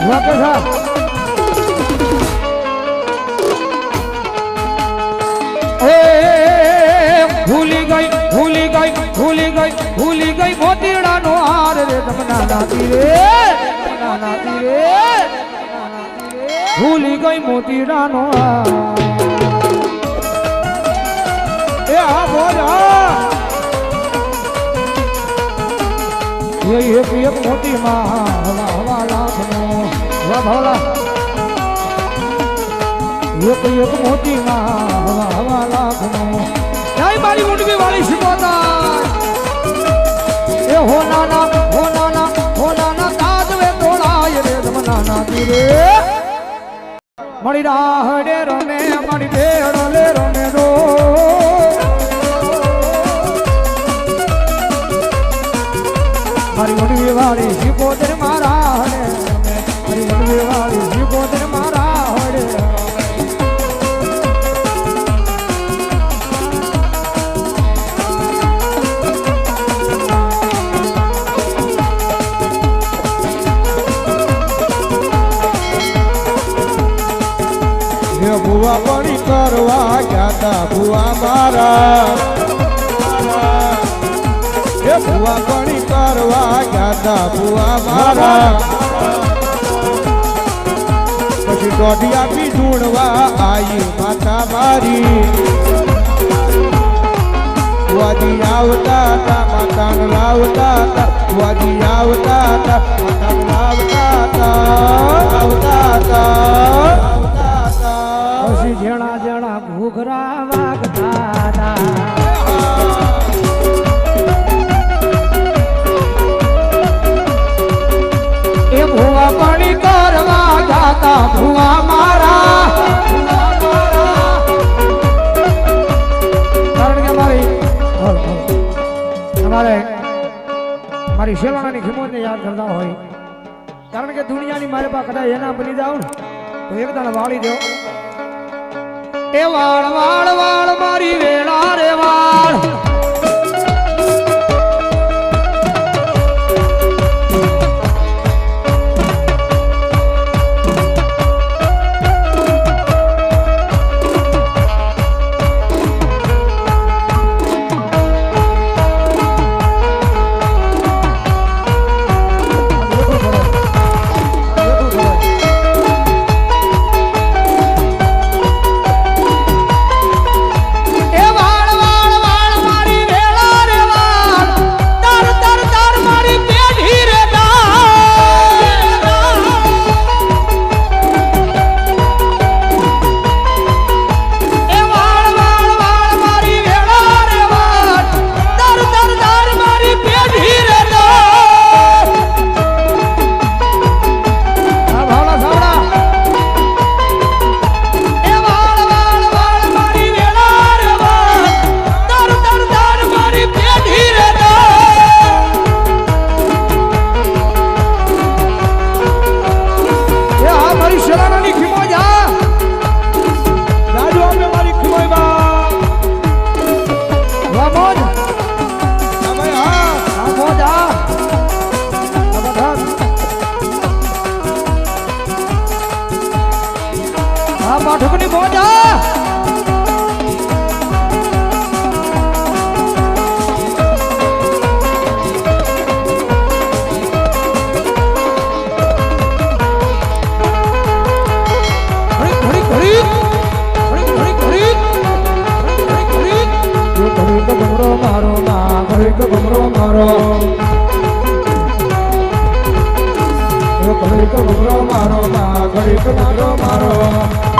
વાકે સા ભૂલી ગઈ મોતીડાનો હાર રે તમના નાતી રે ભૂલી ગઈ મોતીડાનો હાર એ આ બોલા એ એક મોતી માં હવા લાખનો વાહ ભોલા એક મોતી માં હવા લાખનો જય મારી મુંડવી વાળી શિકોતા એ હોનાના તાજવે તોડાય રે જમનાના તીરે મારી રાહડે રમે મારી બેડો લે રમે રો મારી મુંડવી વાળી શિકોતર મારા હડે મારી મુંડવી વાળી શિકોતર મારા હડે ભુવા પડી કરવા ગયા તા ભુવા મારા એ ભુવા પડી કરવા ગયા તા ભુવા મારા પછી દોઢિયા બી ઢૂંઢવા આવી માતા મારી વાદી આવતા હતા માતાને લાવતા હતા વાદી આવતા હતા માતાને લાવતા હતા પછી જણા ઘૂઘરા વાગતા એ ભુવા પાણી કરવા જાતા ભુવા મારા કારણ કે મારી શેલાણાની ખિમોતને યાદ કરતા હોય કારણ કે દુનિયાની મારી પાસે કદાચ એના બની જાવ ને તો એક દાણ વાળી દો એ વાળ મારી વેળા રે વાળ ઠુકની મોજા મારો ના ઘડીક ભમરો મારો ઘડીક ભમરો મારો ના ઘડીક મારો